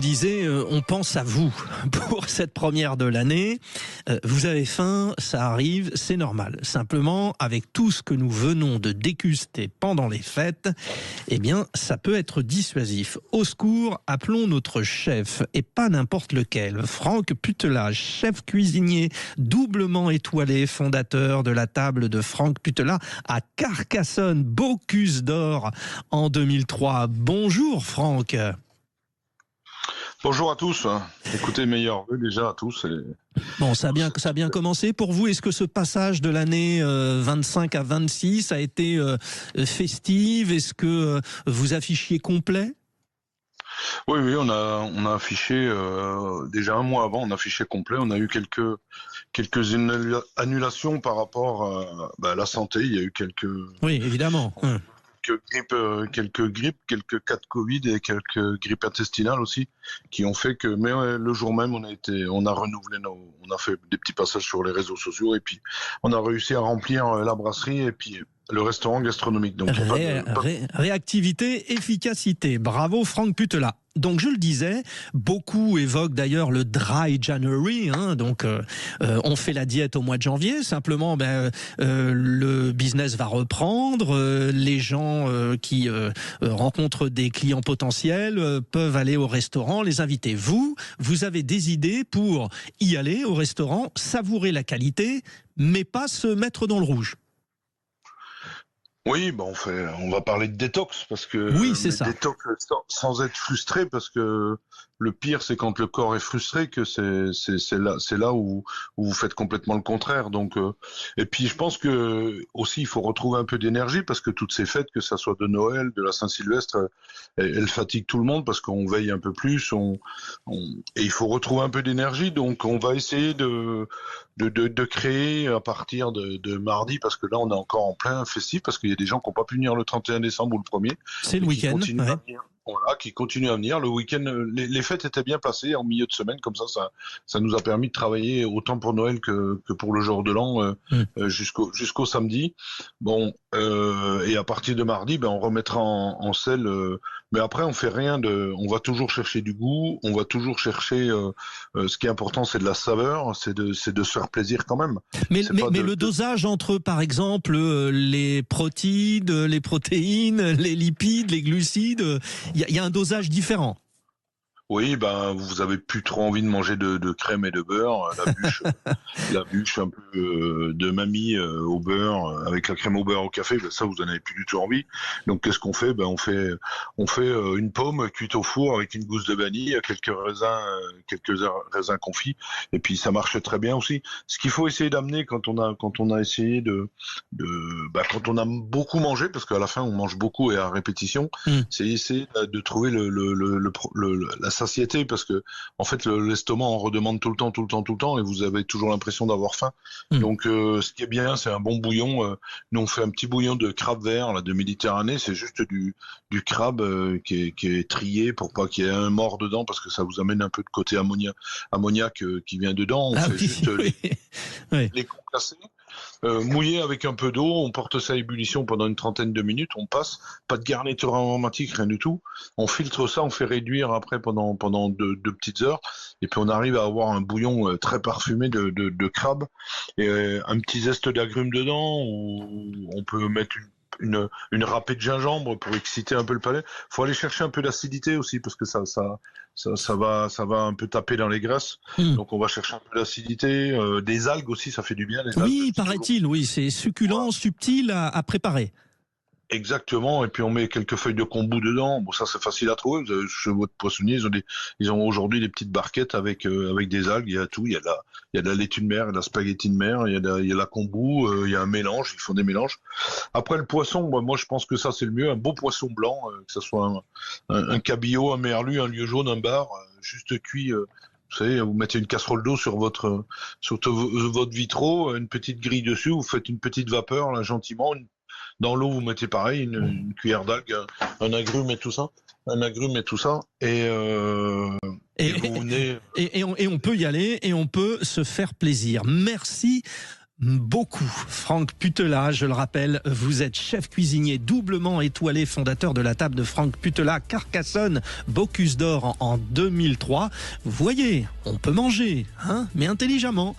Disais, on pense à vous pour cette première de l'année. Vous avez faim, ça arrive, c'est normal. Simplement, avec tout ce que nous venons de déguster pendant les fêtes, eh bien, ça peut être dissuasif. Au secours, appelons notre chef, et pas n'importe lequel. Franck Putelat, chef cuisinier doublement étoilé, fondateur de la table de Franck Putelat à Carcassonne, Bocuse d'Or en 2003. Bonjour Franck. Bonjour à tous. Écoutez, meilleurs vœux déjà à tous. Bon, ça a bien commencé pour vous. Est-ce que ce passage de l'année 25 à 26 a été festive? Est-ce que vous affichiez complet? Oui, on a affiché déjà un mois avant, on affichait complet. On a eu quelques annulations par rapport à la santé. Il y a eu Oui, évidemment. quelques grippes, quelques cas de Covid et quelques grippes intestinales aussi, qui ont fait que, le jour même, on a renouvelé on a fait des petits passages sur les réseaux sociaux et puis on a réussi à remplir la brasserie et puis le restaurant gastronomique. Donc, réactivité, efficacité. Bravo Franck Putelat. Donc je le disais, beaucoup évoquent d'ailleurs le dry January, donc on fait la diète au mois de janvier, simplement le business va reprendre, les gens qui rencontrent des clients potentiels peuvent aller au restaurant, les inviter. Vous avez des idées pour y aller au restaurant, savourer la qualité, mais pas se mettre dans le rouge. Oui, on va parler de détox parce que oui, c'est ça. Détox sans être frustré, parce que le pire c'est quand le corps est frustré que c'est là où vous faites complètement le contraire. Donc et puis je pense que aussi il faut retrouver un peu d'énergie parce que toutes ces fêtes, que ça soit de Noël, de la Saint-Sylvestre, elles fatiguent tout le monde parce qu'on veille un peu plus, et il faut retrouver un peu d'énergie. Donc on va essayer de créer à partir de mardi, parce que là on est encore en plein festif, parce qu'il y a des gens qui n'ont pas pu venir le 31 décembre ou le 1er. C'est le week-end. Qui continuent à venir. Le week-end, les fêtes étaient bien passées en milieu de semaine, comme ça nous a permis de travailler autant pour Noël que pour le jour de l'an jusqu'au samedi. Bon, et à partir de mardi, on remettra en selle. Mais après, on fait rien on va toujours chercher du goût, on va toujours chercher. Ce qui est important, c'est de la saveur, c'est de se faire plaisir quand même. Mais le dosage entre, par exemple, les protéines, les lipides, les glucides, il y a un dosage différent. Oui, vous avez plus trop envie de manger de crème et de beurre. La bûche un peu de mamie au beurre, avec la crème au beurre au café, ça vous en avez plus du tout envie. Donc qu'est-ce qu'on fait? On fait une pomme cuite au four avec une gousse de vanille, quelques raisins confits, et puis ça marche très bien aussi. Ce qu'il faut essayer d'amener quand on a essayé quand on a beaucoup mangé, parce qu'à la fin on mange beaucoup et à répétition, c'est essayer de trouver la satiété, parce que en fait l'estomac en redemande tout le temps, et vous avez toujours l'impression d'avoir faim. Donc ce qui est bien, c'est un bon bouillon. Nous on fait un petit bouillon de crabe vert là, de Méditerranée. C'est juste du crabe qui est trié pour pas qu'il y ait un mort dedans, parce que ça vous amène un peu de côté ammoniac qui vient dedans. On fait juste les concassés. Mouillé avec un peu d'eau, on porte ça à ébullition pendant une trentaine de minutes, on passe, pas de garniture aromatique, rien du tout, on filtre ça, on fait réduire après pendant deux petites heures, et puis on arrive à avoir un bouillon très parfumé de crabe, et un petit zeste d'agrumes dedans, ou on peut mettre une râpée de gingembre pour exciter un peu le palais. Faut aller chercher un peu d'acidité aussi, parce que ça va un peu taper dans les graisses. Donc on va chercher un peu d'acidité, des algues aussi, ça fait du bien. Oui, paraît-il, oui, c'est succulent, subtil à préparer. Exactement, et puis on met quelques feuilles de kombu dedans. Bon, ça c'est facile à trouver. Vous avez, chez votre poissonnier, ils ont aujourd'hui des petites barquettes avec des algues. Il y a tout. Il y a de la laitue de mer, il y a de la spaghetti de mer, il y a la kombu, il y a un mélange. Ils font des mélanges. Après le poisson, moi je pense que ça c'est le mieux. Un beau poisson blanc, que ce soit un cabillaud, un merlu, un lieu jaune, un bar, juste cuit. Vous savez, vous mettez une casserole d'eau sur votre vitro, une petite grille dessus, vous faites une petite vapeur là gentiment. Dans l'eau, vous mettez pareil, une cuillère d'algues, un agrume et tout ça. Et on peut y aller et on peut se faire plaisir. Merci Beaucoup. Franck Putela, je le rappelle, vous êtes chef cuisinier doublement étoilé, fondateur de la table de Franck Putela, Carcassonne, Bocuse d'Or en 2003. Vous voyez, on peut manger, hein, mais intelligemment.